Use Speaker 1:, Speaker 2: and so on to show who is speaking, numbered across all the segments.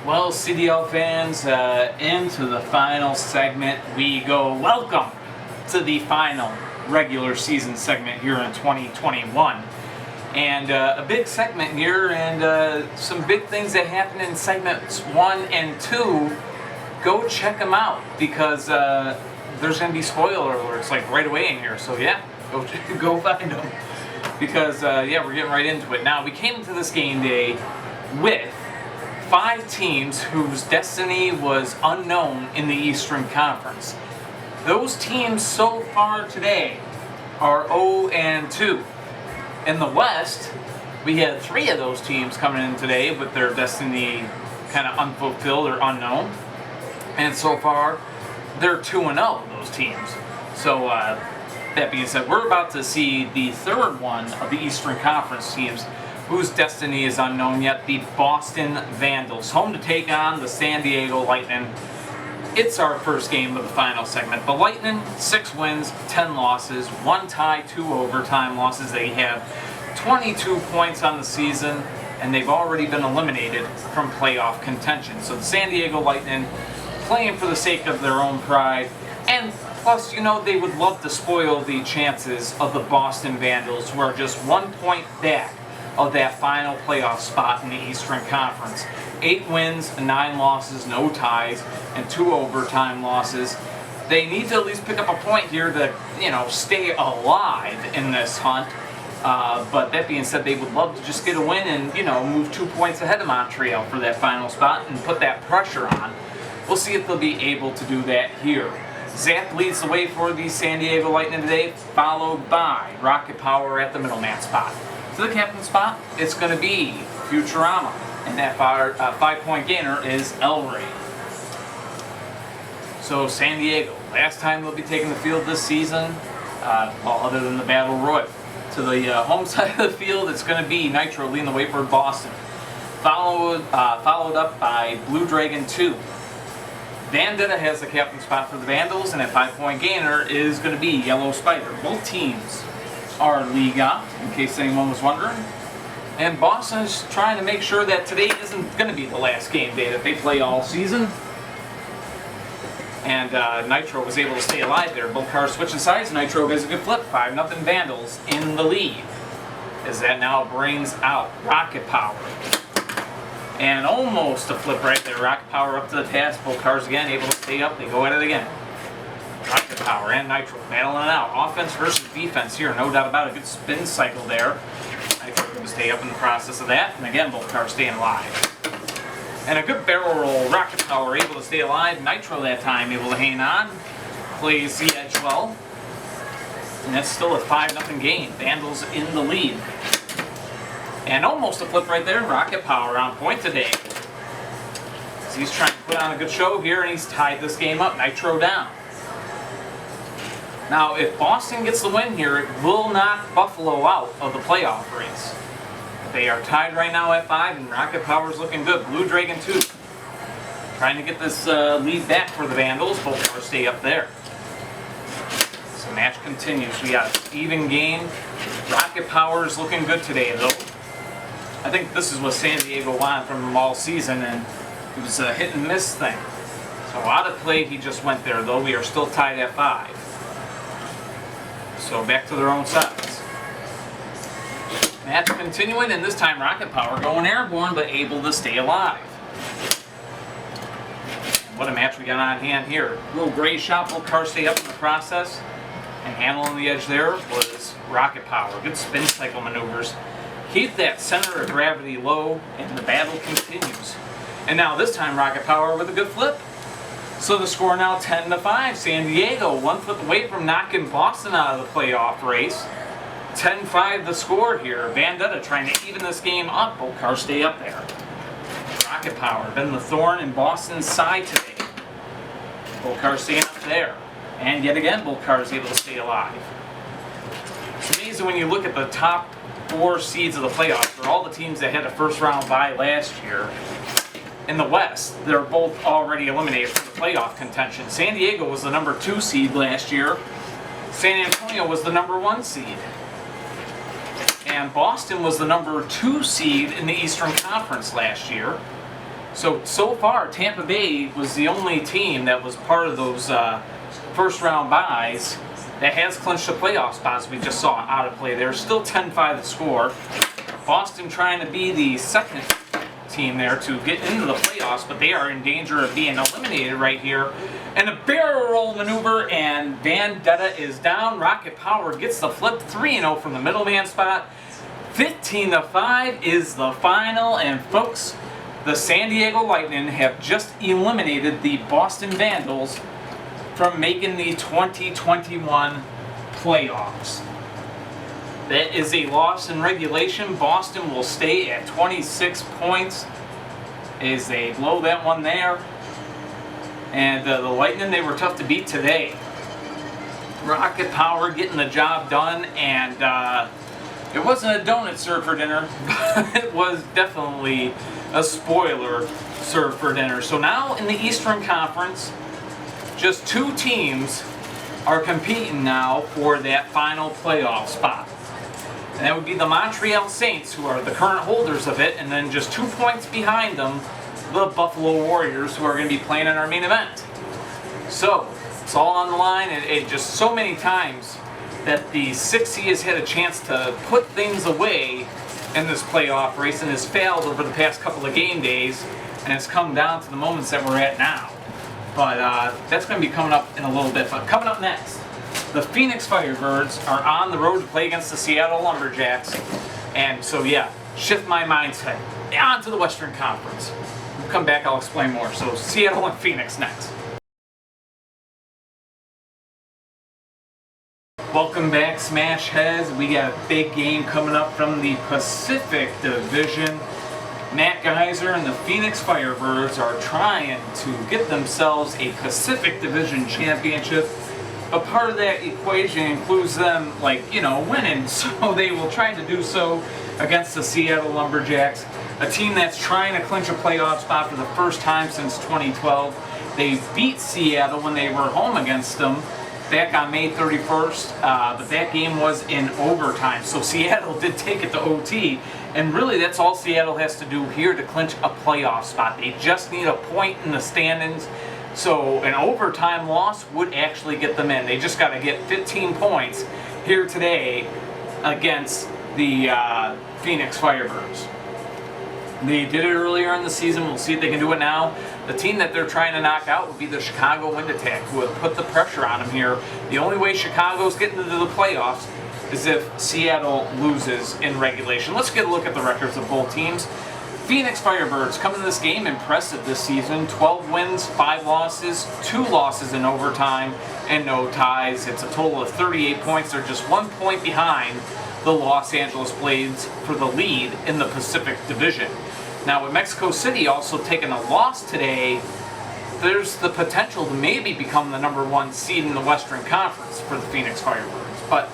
Speaker 1: Well, CDL fans, into the final segment we go. Welcome to the final regular season segment here in 2021. And a big segment here, and some big things that happen in segments 1 and 2. Go check them out, because there's going to be spoiler alerts like right away in here. So yeah, go find them. Because yeah, we're getting right into it. Now, we came into this game day with 5 teams whose destiny was unknown in the Eastern Conference. Those teams so far today are 0-2. In the West, we had 3 of those teams coming in today with their destiny kind of unfulfilled or unknown. And so far, they're 2-0, those teams. So, that being said, we're about to see the third one of the Eastern Conference teams whose destiny is unknown yet, the Boston Vandals, home to take on the San Diego Lightning. It's our first game of the final segment. The Lightning, 6 wins, 10 losses, 1 tie, 2 overtime losses. They have 22 points on the season, and they've already been eliminated from playoff contention. So the San Diego Lightning playing for the sake of their own pride, and plus, you know, they would love to spoil the chances of the Boston Vandals, who are just 1 point back of that final playoff spot in the Eastern Conference. 8 wins, 9 losses, no ties, and 2 overtime losses. They need to at least pick up a point here to, you know, stay alive in this hunt. But that being said, they would love to just get a win and, you know, move 2 points ahead of Montreal for that final spot and put that pressure on. We'll see if they'll be able to do that here. Zap leads the way for the San Diego Lightning today, followed by Rocket Power at the middleman spot. To the captain spot, it's going to be Futurama, and that 5-point gainer is El Rey. So San Diego, last time they'll be taking the field this season, well, other than the Battle Royal. To the home side of the field, it's going to be Nitro leading the way for Boston, followed up by Blue Dragon 2. Vandals has the captain spot for the Vandals, and that 5-point gainer is going to be Yellow Spider. Both teams are league out, in case anyone was wondering. And Boston is trying to make sure that today isn't going to be the last game day that they play all season. And Nitro was able to stay alive there. Both cars switching sides. Nitro gets a good flip. 5-0 Vandals in the lead. As that now brings out Rocket Power. And almost a flip right there. Rocket Power up to the task. Both cars again able to stay up. They go at it again. Rocket Power and Nitro battling it out. Offense versus defense here, no doubt about it. Good spin cycle there. Nitro going to stay up in the process of that. And again, both cars staying alive. And a good barrel roll. Rocket Power able to stay alive. Nitro that time able to hang on. Plays the edge well. And that's still a 5-0 game. Vandals in the lead. And almost a flip right there. Rocket Power on point today. So he's trying to put on a good show here, and he's tied this game up. Nitro down. Now, if Boston gets the win here, it will knock Buffalo out of the playoff race. They are tied right now at 5, and Rocket Power's looking good. Blue Dragon 2 trying to get this lead back for the Vandals. Both cars stay up there. So the match continues. We got an even game. Rocket Power's looking good today, though. I think this is what San Diego wanted from him all season, and it was a hit and miss thing. So out of play, he just went there, though. We are still tied at 5. So back to their own sides. Match continuing, and this time Rocket Power going airborne, but able to stay alive. What a match we got on hand here. A little gray shot, both cars stay up in the process. And handling the edge there was Rocket Power. Good spin cycle maneuvers. Keep that center of gravity low, and the battle continues. And now this time Rocket Power with a good flip. So the score now 10-5. San Diego 1 flip away from knocking Boston out of the playoff race. 10-5 the score here. Vandals trying to even this game up. Both cars stay up there. Rocket Power been the thorn in Boston's side today. Both cars staying up there. And yet again, both cars able to stay alive. It's amazing when you look at the top 4 seeds of the playoffs for all the teams that had a first round bye last year. In the West, they're both already eliminated from the playoff contention. San Diego was the number 2 seed last year. San Antonio was the number 1 seed. And Boston was the number 2 seed in the Eastern Conference last year. So far, Tampa Bay was the only team that was part of those first round byes that has clinched a playoff spot, as we just saw out of play there. Still 10-5 the score. Boston trying to be the second team there to get into the playoffs, but they are in danger of being eliminated right here. And a barrel roll maneuver, and Vendetta is down. Rocket Power gets the flip, 3-0 from the middleman spot. 15-5 is the final, and folks, the San Diego Lightning have just eliminated the Boston Vandals from making the 2021 playoffs. That is a loss in regulation. Boston will stay at 26 points as they blow that one there. And the Lightning, they were tough to beat today. Rocket Power getting the job done, and it wasn't a donut served for dinner, but it was definitely a spoiler served for dinner. So now in the Eastern Conference, just two teams are competing now for that final playoff spot. And that would be the Montreal Saints, who are the current holders of it, and then just 2 points behind them, the Buffalo Warriors, who are going to be playing in our main event. So, it's all on the line, and it just so many times that the 6C has had a chance to put things away in this playoff race and has failed over the past couple of game days, and it's come down to the moments that we're at now. But that's going to be coming up in a little bit. But coming up next, the Phoenix Firebirds are on the road to play against the Seattle Lumberjacks. And so, yeah, shift my mindset on to the Western Conference. We'll come back, I'll explain more. So, Seattle and Phoenix next. Welcome back, Smash Heads. We got a big game coming up from the Pacific Division. Matt Geyser and the Phoenix Firebirds are trying to get themselves a Pacific Division championship. But part of that equation includes them, winning. So they will try to do so against the Seattle Lumberjacks, a team that's trying to clinch a playoff spot for the first time since 2012. They beat Seattle when they were home against them back on May 31st, but that game was in overtime. So Seattle did take it to OT, and really that's all Seattle has to do here to clinch a playoff spot. They just need a point in the standings. So an overtime loss would actually get them in. They just got to get 15 points here today against the Phoenix Firebirds. They did it earlier in the season. We'll see if they can do it now. The team that they're trying to knock out would be the Chicago Wind Attack, who have put the pressure on them here. The only way Chicago's getting into the playoffs is if Seattle loses in regulation. Let's get a look at the records of both teams. Phoenix Firebirds coming to this game impressive this season. 12 wins, 5 losses, 2 losses in overtime, and no ties. It's a total of 38 points. They're just 1 point behind the Los Angeles Blades for the lead in the Pacific Division. Now, with Mexico City also taking a loss today, there's the potential to maybe become the #1 seed in the Western Conference for the Phoenix Firebirds. But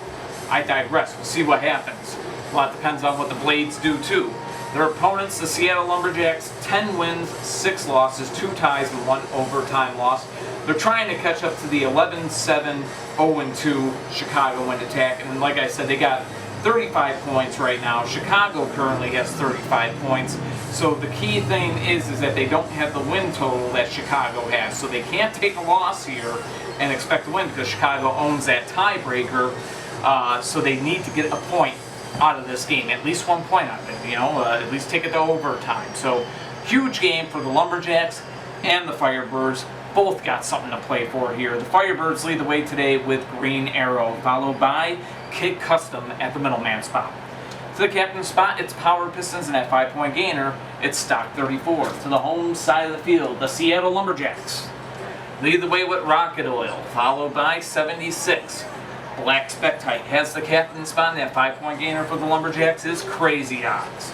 Speaker 1: I digress. We'll see what happens. A lot depends on what the Blades do, too. Their opponents, the Seattle Lumberjacks, 10 wins, 6 losses, 2 ties, and 1 overtime loss. They're trying to catch up to the 11-7, 0-2 Chicago Wind Attack. And like I said, they got 35 points right now. Chicago currently has 35 points. So the key thing is that they don't have the win total that Chicago has. So they can't take a loss here and expect to win because Chicago owns that tiebreaker. So they need to get a point out of this game, at least 1 point out of it, at least take it to overtime. So huge game for the Lumberjacks and the Firebirds. Both got something to play for here. The Firebirds lead the way today with Green Arrow, followed by Kid Custom at the middleman spot. To the captain's spot, it's Power Pistons, and at 5-point gainer, it's Stock 34. To the home side of the field, the Seattle Lumberjacks lead the way with Rocket Oil, followed by 76. Black Spectite has the captain's spot, and that 5-point gainer for the Lumberjacks is Crazy Odds.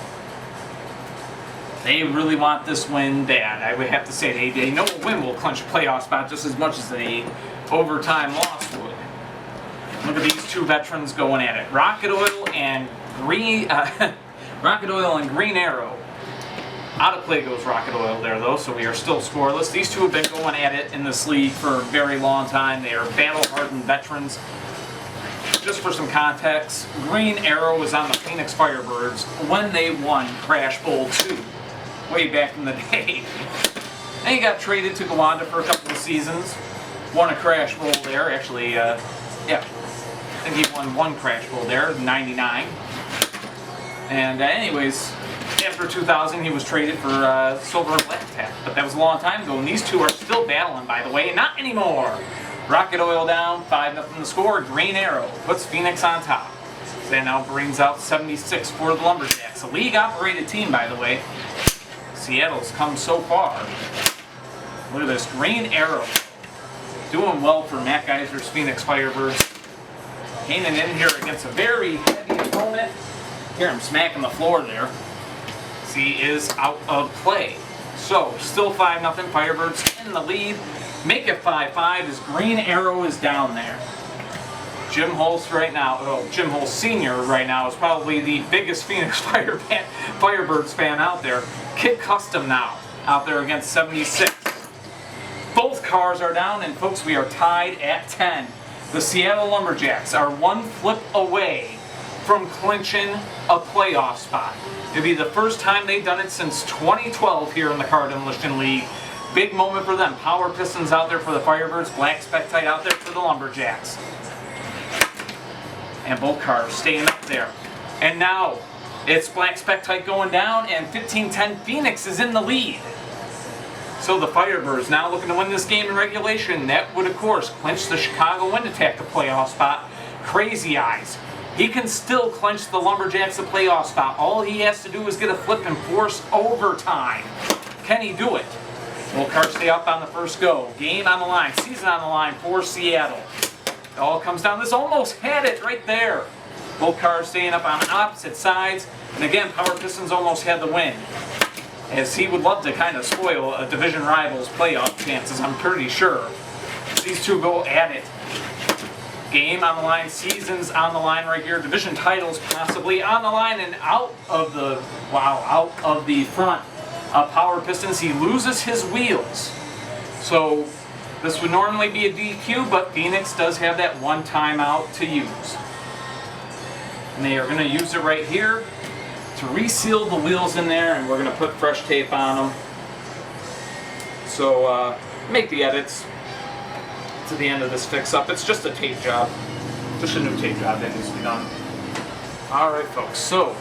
Speaker 1: They really want this win bad. I would have to say they know a win will clinch a playoff spot just as much as the overtime loss would. Look at these two veterans going at it. Rocket Oil and Green Arrow. Out of play goes Rocket Oil there, though, so we are still scoreless. These two have been going at it in this league for a very long time. They are battle-hardened veterans. Just for some context, Green Arrow was on the Phoenix Firebirds when they won Crash Bowl 2. way back in the day. And he got traded to Gowanda for a couple of seasons. Won a Crash Bowl there, actually, yeah. I think he won one Crash Bowl there, 99. And anyways, after 2000, he was traded for Silver and Black Tap. But that was a long time ago, and these two are still battling, by the way. Not anymore. Rocket Oil down, 5-0 the score. Green Arrow puts Phoenix on top. So that now brings out 76 for the Lumberjacks. A league-operated team, by the way. Seattle's come so far. Look at this, Green Arrow. Doing well for Matt Geiser's Phoenix Firebirds. Hanging in here against a very heavy opponent. Hear him smacking the floor there. He is out of play. So, still 5-0 Firebirds in the lead. Make it 5-5 as Green Arrow is down there. Jim Holtz right now, Jim Holtz Sr. right now is probably the biggest Phoenix Firebirds fan out there. Kid Custom now, out there against 76. Both cars are down, and folks, we are tied at 10. The Seattle Lumberjacks are one flip away from clinching a playoff spot. It'll be the first time they've done it since 2012 here in the Car Demolition League. Big moment for them. Power Pistons out there for the Firebirds, Black Spectite out there for the Lumberjacks. And both cars staying up there. And now it's Black Spectite going down, and 15-10 Phoenix is in the lead. So the Firebirds now looking to win this game in regulation. That would, of course, clinch the Chicago Wind Attack the playoff spot. Crazy Eyes. He can still clinch the Lumberjacks the playoff spot. All he has to do is get a flip and force overtime. Can he do it? Will cars stay up on the first go? Game on the line, season on the line for Seattle. It all comes down. This almost had it right there. Both cars staying up on opposite sides. And again, Power Pistons almost had the win. As he would love to kind of spoil a division rival's playoff chances, I'm pretty sure. These two go at it. Game on the line, seasons on the line right here. Division titles possibly on the line, and out of the front. Power Pistons, he loses his wheels. So this would normally be a DQ, but Phoenix does have that one timeout to use. And they are going to use it right here to reseal the wheels in there, and we're going to put fresh tape on them. So make the edits to the end of this fix-up. It's just a tape job. Just a new tape job that needs to be done. Alright folks, so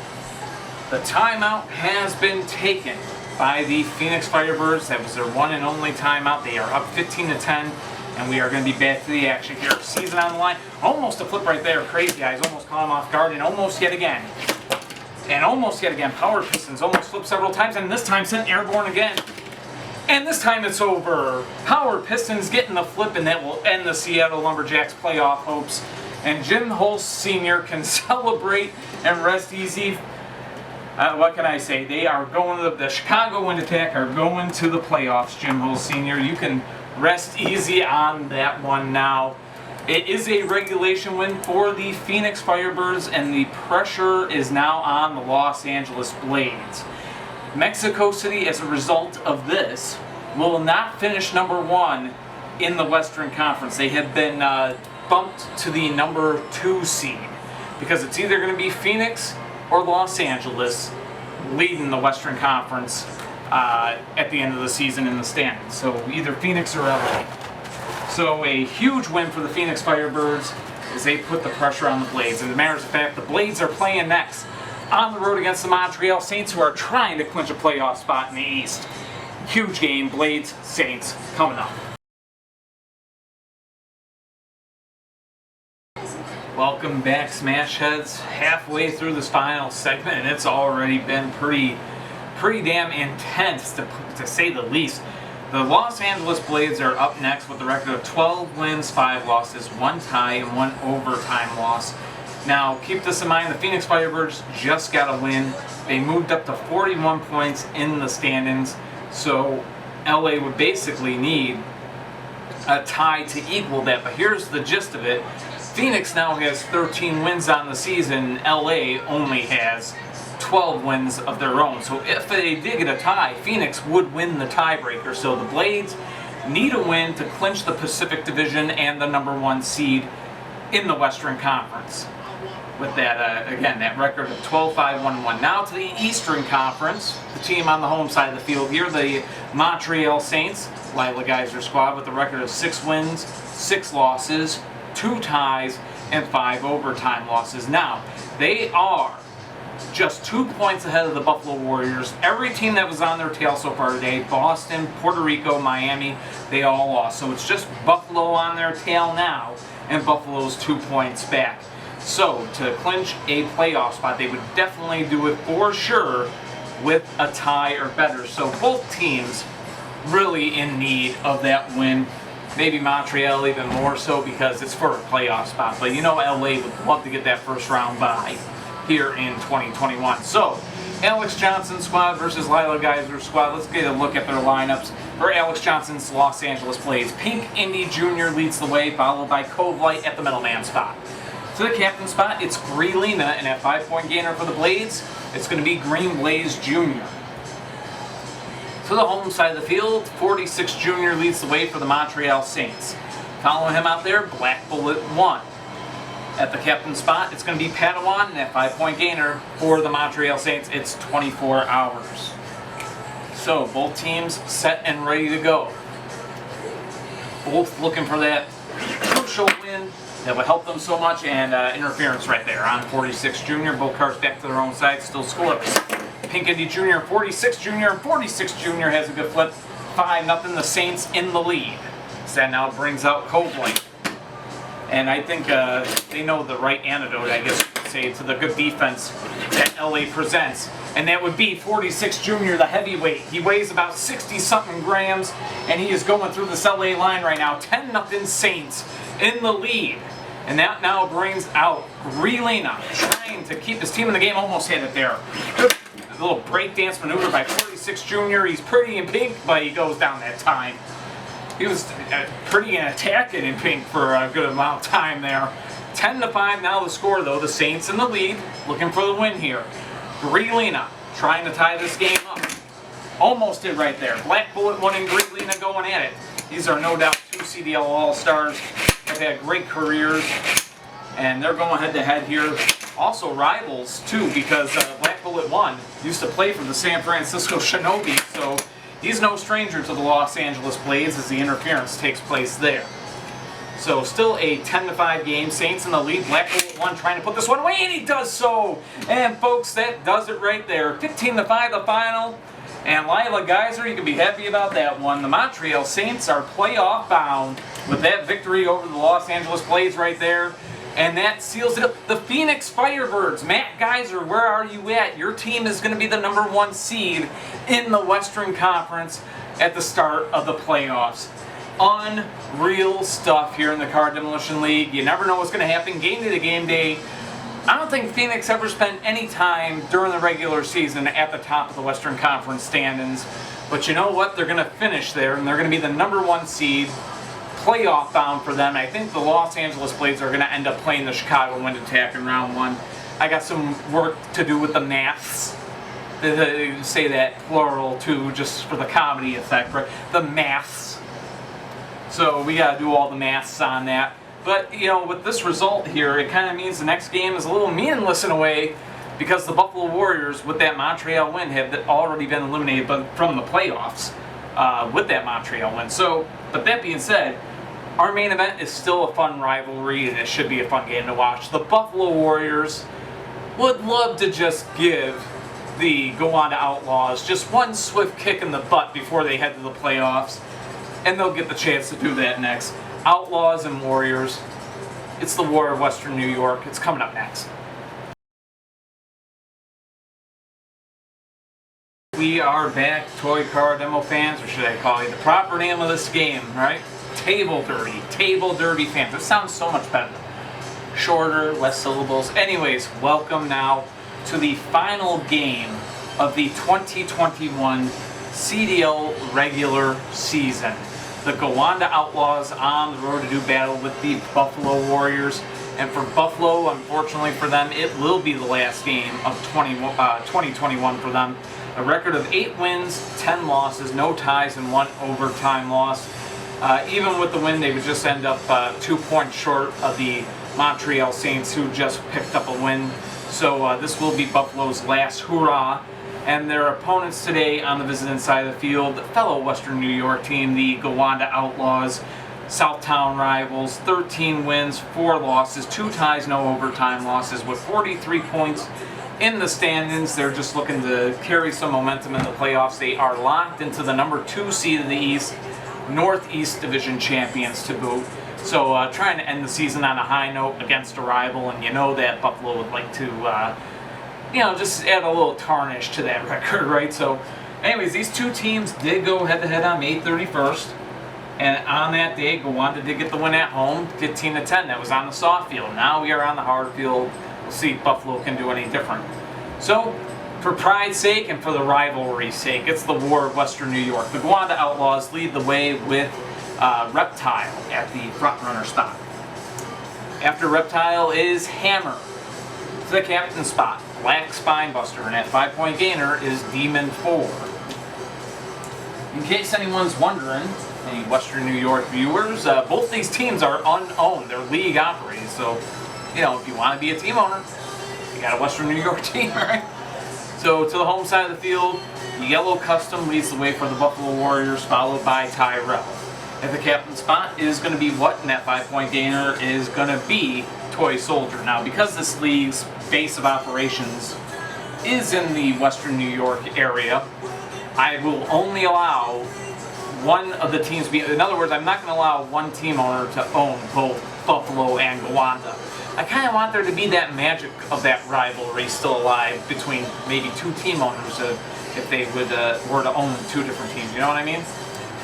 Speaker 1: the timeout has been taken by the Phoenix Firebirds. That was their one and only timeout. They are up 15-10, and we are going to be back to the action here. Season on the line. Almost a flip right there. Crazy Eyes almost caught him off guard, and almost yet again. And almost yet again. Power Pistons almost flipped several times, and this time sent airborne again. And this time it's over. Power Pistons getting the flip, and that will end the Seattle Lumberjacks playoff hopes. And Jim Holtz Sr. can celebrate and rest easy. What can I say? They are going to the Chicago Wind Attack are going to the playoffs, Jim Holtz Sr. You can rest easy on that one now. It is a regulation win for the Phoenix Firebirds, and the pressure is now on the Los Angeles Blades. Mexico City, as a result of this, will not finish number one in the Western Conference. They have been bumped to the number 2 seed because it's either going to be Phoenix or Los Angeles leading the Western Conference at the end of the season in the standings. So either Phoenix or LA. So a huge win for the Phoenix Firebirds as they put the pressure on the Blades. And as a matter of fact, the Blades are playing next on the road against the Montreal Saints, who are trying to clinch a playoff spot in the East. Huge game, Blades, Saints, coming up. Welcome back, Smash Heads. Halfway through this final segment, and it's already been pretty damn intense, to say the least. The Los Angeles Blades are up next with a record of 12 wins, 5 losses, 1 tie, and 1 overtime loss. Now, keep this in mind, the Phoenix Firebirds just got a win. They moved up to 41 points in the standings, so LA would basically need a tie to equal that. But here's the gist of it. Phoenix now has 13 wins on the season. LA only has 12 wins of their own. So if they did get a tie, Phoenix would win the tiebreaker. So the Blades need a win to clinch the Pacific Division and the number 1 seed in the Western Conference. with that, again, that record of 12-5-1-1. Now to the Eastern Conference, the team on the home side of the field here, the Montreal Saints, Lila Geyser squad with a record of 6 wins, 6 losses, 2 ties, and 5 overtime losses. Now, they are just 2 points ahead of the Buffalo Warriors. Every team that was on their tail so far today, Boston, Puerto Rico, Miami, they all lost. So it's just Buffalo on their tail now, and Buffalo's 2 points back. So to clinch a playoff spot, they would definitely do it for sure with a tie or better. So both teams really in need of that win. Maybe Montreal even more so because it's for a playoff spot. But you know LA would love to get that first round bye here in 2021. So Alex Johnson's squad versus Lila Geyser's squad. Let's get a look at their lineups. For Alex Johnson's Los Angeles Blaze, Pink Indy Jr. leads the way, followed by Cove Light at the middleman spot. To the captain spot, it's Greelina, and at 5-point gainer for the Blades, it's going to be Green Blaze Jr. To the home side of the field, 46 Jr. leads the way for the Montreal Saints. Following him out there, Black Bullet 1. At the captain spot, it's going to be Padawan, and at 5-point gainer for the Montreal Saints, it's 24 hours. So both teams set and ready to go. Both looking for that crucial win that would help them so much, and interference right there on 46 Jr. Both cars back to their own side, still scoreless. Pink Indy Jr., 46 Jr., 46 Jr. has a good flip. 5-0, the Saints in the lead. So that now brings out Cove Light. And I think they know the right antidote, I guess you could say, to the good defense that LA presents. And that would be 46 Jr., the heavyweight. He weighs about 60-something grams, and he is going through this LA line right now. 10-0 Saints in the lead. And that now brings out Greelina, trying to keep his team in the game. Almost had it there. Good little breakdance maneuver by 46 Jr. He's pretty in pink, but he goes down that time. He was pretty attacking in pink for a good amount of time there. 10-5 now the score, though. The Saints in the lead, looking for the win here. Greelina trying to tie this game up. Almost did right there. Black Bullet 1 and Greelina going at it. These are no doubt 2 CDL All-Stars. Have had great careers, and they're going head-to-head here. Also rivals, too, because Black Bullet 1 used to play for the San Francisco Shinobi, so he's no stranger to the Los Angeles Blades as the interference takes place there. So still a 10-5 game. Saints in the lead. Black Bullet 1 trying to put this one away, and he does so. And folks, that does it right there. 15-5 the final. And Lila Geyser, you can be happy about that one. The Montreal Saints are playoff bound with that victory over the Los Angeles Blades right there. And that seals it up. The Phoenix Firebirds, Matt Geyser, where are you at? Your team is going to be the #1 seed in the Western Conference at the start of the playoffs. Unreal stuff here in the Car Demolition League. You never know what's going to happen game day to game day. I don't think Phoenix ever spent any time during the regular season at the top of the Western Conference standings. But you know what? They're going to finish there, and they're going to be the #1 seed. Playoff bound for them. I think the Los Angeles Blades are going to end up playing the Chicago Wind Attack in round 1. I got some work to do with the maths. They say that plural too, just for the comedy effect, right? The maths. So we got to do all the maths on that. But, you know, with this result here, it kind of means the next game is a little meaningless in a way, because the Buffalo Warriors, with that Montreal win, have already been eliminated from the playoffs with that Montreal win. So, but that being said, our main event is still a fun rivalry, and it should be a fun game to watch. The Buffalo Warriors would love to just give the Gowanda Outlaws just one swift kick in the butt before they head to the playoffs, and they'll get the chance to do that next. Outlaws and Warriors. It's the War of Western New York. It's coming up next. We are back, Toy Car Demo fans, or should I call it the proper name of this game, right? Table Derby fans. It sounds so much better. Shorter, less syllables. Anyways, welcome now to the final game of the 2021 CDL regular season. The Gowanda Outlaws on the road to do battle with the Buffalo Warriors. And for Buffalo, unfortunately for them, it will be the last game of 2021 for them. A record of 8 wins, 10 losses, no ties, and 1 overtime loss. Even with the win, they would just end up 2 points short of the Montreal Saints, who just picked up a win. So this will be Buffalo's last hurrah. And their opponents today on the visiting side of the field, fellow Western New York team, the Gowanda Outlaws, Southtown rivals, 13 wins, 4 losses, 2 ties, no overtime losses, with 43 points in the standings. They're just looking to carry some momentum in the playoffs. They are locked into the number 2 seed in the East, Northeast Division champions to boot. So trying to end the season on a high note against a rival, and you know that Buffalo would like to just add a little tarnish to that record, right? So anyways, these two teams did go head-to-head on May 31st. And on that day, Gowanda did get the win at home, 15-10. That was on the soft field. Now we are on the hard field. We'll see if Buffalo can do any different. So, for pride's sake and for the rivalry's sake, it's the War of Western New York. The Gowanda Outlaws lead the way with Reptile at the front-runner spot. After Reptile is Hammer. To the captain spot, Black Spinebuster, and at 5-point gainer is Demon 4. In case anyone's wondering, any Western New York viewers, both these teams are unowned. They're league operated, so, if you want to be a team owner, you got a Western New York team, right? So, to the home side of the field, Yellow Custom leads the way for the Buffalo Warriors, followed by Tyrell. At the captain spot is going to be what? And that 5-point gainer is going to be Toy Soldier. Now, because this league's base of operations is in the Western New York area, I will only allow one of the teams be. In other words, I'm not going to allow one team owner to own both Buffalo and Gowanda. I kind of want there to be that magic of that rivalry still alive between maybe 2 team owners if they were to own 2 different teams. You know what I mean?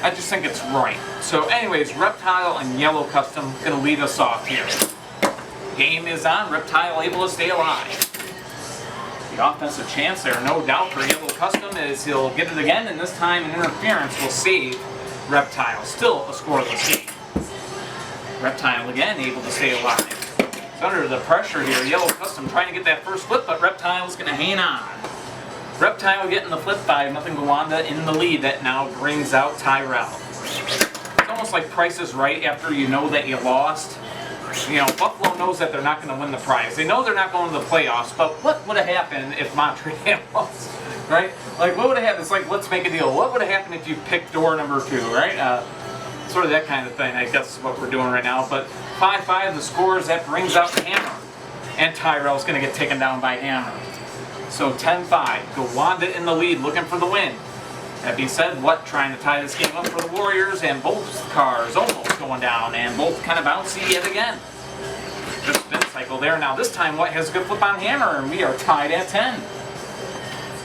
Speaker 1: I just think it's right. So anyways, Reptile and Yellow Custom going to lead us off here. Game is on. Reptile able to stay alive. The offensive chance there, no doubt, for Yellow Custom is he'll get it again, and this time an interference will save Reptile. Still a scoreless game. Reptile again able to stay alive. It's under the pressure here. Yellow Custom trying to get that first flip, but Reptile's going to hang on. Reptile getting the flip by nothing. Gowanda in the lead. That now brings out Tyrell. It's almost like Price is Right after you know that you lost. Buffalo knows that they're not going to win the prize. They know they're not going to the playoffs, but what would have happened if Montreal was, right? Like, what would have happened? It's like, let's make a deal. What would have happened if you picked door number 2, right? Sort of that kind of thing, I guess is what we're doing right now. But 5-5, the scores, that brings out Hammer. And Tyrell's going to get taken down by Hammer. So 10-5, Gowanda in the lead, looking for the win. That being said, trying to tie this game up for the Warriors, and both cars almost going down, and both kind of bouncy yet again. Good spin cycle there. Now this time, has a good flip on Hammer, and we are tied at 10.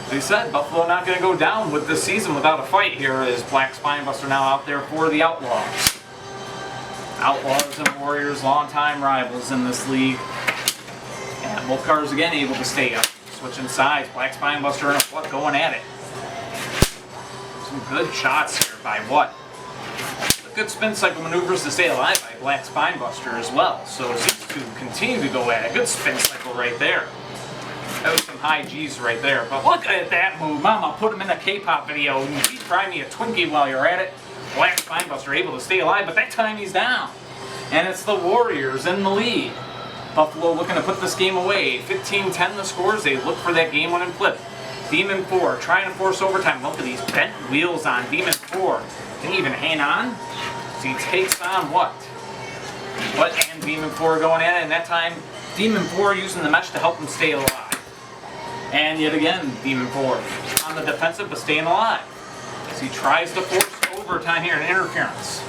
Speaker 1: As we said, Buffalo not going to go down with this season without a fight here, as Black Spinebuster now out there for the Outlaws. Outlaws and Warriors, longtime rivals in this league. And both cars again able to stay up. Switching sides, Black Spinebuster and a flip going at it. Some good shots here by what? Good spin cycle maneuvers to stay alive by Black Spinebuster as well. So these two continue to go at it. Good spin cycle right there. That was some high G's right there. But look at that move. Mama, put him in a K-pop video. And you try me a Twinkie while you're at it. Black Spinebuster able to stay alive, but that time he's down. And it's the Warriors in the lead. Buffalo looking to put this game away. 15-10 the scores. They look for that game-winning flip. Demon 4 trying to force overtime. Look at these bent wheels on Demon 4. Can he even hang on? So he takes on what? And Demon 4 going at it. And that time, Demon 4 using the mesh to help him stay alive. And yet again, Demon 4 on the defensive but staying alive. As he tries to force overtime here, an interference.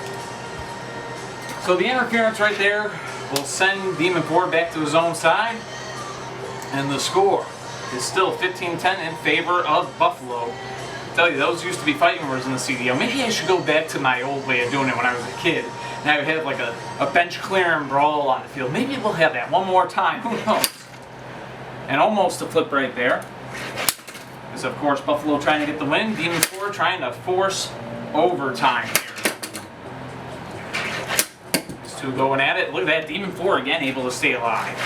Speaker 1: So the interference right there will send Demon 4 back to his own side. And the score is still 15-10 in favor of Buffalo. I tell you, those used to be fighting words in the CDL. Maybe I should go back to my old way of doing it when I was a kid. Now we have like a bench clearing brawl on the field. Maybe we'll have that one more time. Who knows? And almost a flip right there. Is of course Buffalo trying to get the win. Demon 4 trying to force overtime here. These two going at it. Look at that. Demon 4 again able to stay alive.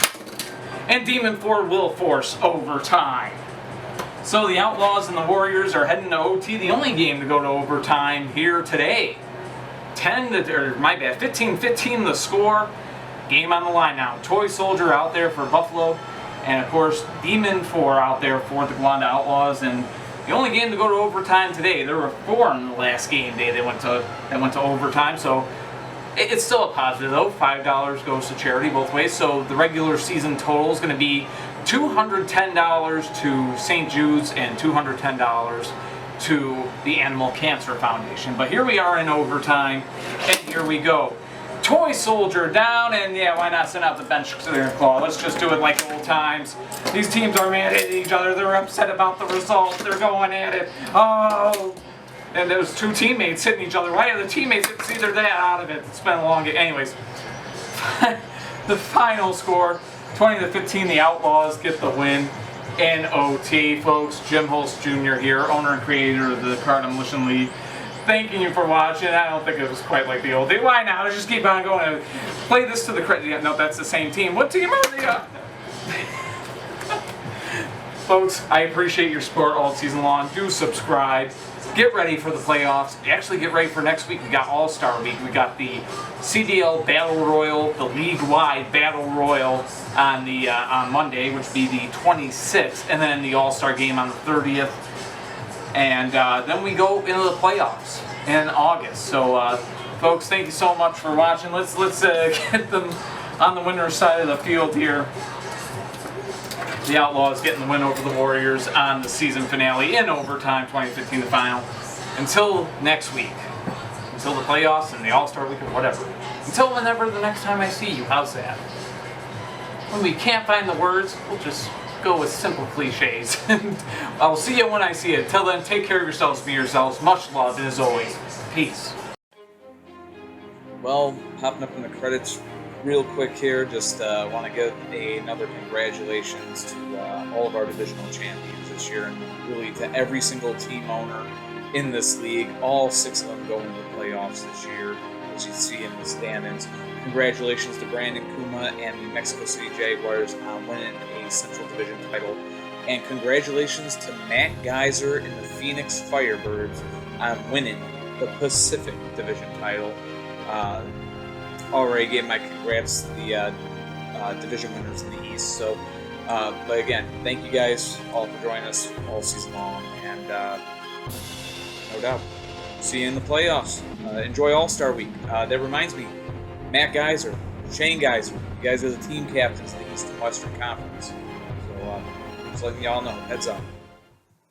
Speaker 1: And Demon 4 will force overtime. So the Outlaws and the Warriors are heading to OT, the only game to go to overtime here today. 15-15 the score. game on the line now. Toy Soldier out there for Buffalo, and of course Demon 4 out there for the Gowanda Outlaws. And the only game to go to overtime today. There were 4 in the last game day that went to overtime. So it's still a positive though. $5 goes to charity both ways. So the regular season total is going to be $210 to St. Jude's and $210 to the Animal Cancer Foundation. But here we are in overtime, and here we go. Toy Soldier down, and yeah, why not send out the bench clearing claw? Let's just do it like old times. These teams are mad at each other. They're upset about the result. They're going at it. Oh, and there's 2 teammates hitting each other. Why are the teammates? It's either that or out of it. It's been a long game. Anyways, the final score, 20-15. The Outlaws get the win in OT, folks. Jim Holst Jr. here, owner and creator of the Cardinal Militia League. Thanking you for watching. I don't think it was quite like the old day. Why not? Let's just keep on going. Play this to the credit. Yeah, no, that's the same team. What team are they? Folks, I appreciate your support all season long. Do subscribe. Get ready for the playoffs. Actually, get ready for next week. We got All-Star Week. We got the CDL Battle Royal, the league-wide Battle Royal on Monday, which would be the 26th, and then the All-Star Game on the 30th. And then we go into the playoffs in August. So, folks, thank you so much for watching. Let's get them on the winner's side of the field here. The Outlaws getting the win over the Warriors on the season finale in overtime, 2015, the final. Until next week, until the playoffs and the All-Star Week or whatever. Until whenever the next time I see you. How's that? When we can't find the words, we'll just go with simple cliches. I'll see you when I see you. Till then, take care of yourselves, be yourselves. Much love, and as always, peace.
Speaker 2: Well, popping up in the credits real quick here, just want to give another congratulations to all of our divisional champions this year, and really to every single team owner in this league. All 6 of them going to the playoffs this year, as you see in the standings. Congratulations to Brandon Kuma and the Mexico City Jaguars on winning a Central Division title. And congratulations to Matt Geiser and the Phoenix Firebirds on winning the Pacific Division title. Already gave my congrats to the division winners in the East. So, but again, thank you guys all for joining us all season long. And no doubt, see you in the playoffs. Enjoy All-Star Week. That reminds me, Matt Geiser, Shane Geiser, you guys are the team captains of the East and Western Conference. So, just letting y'all know, heads up.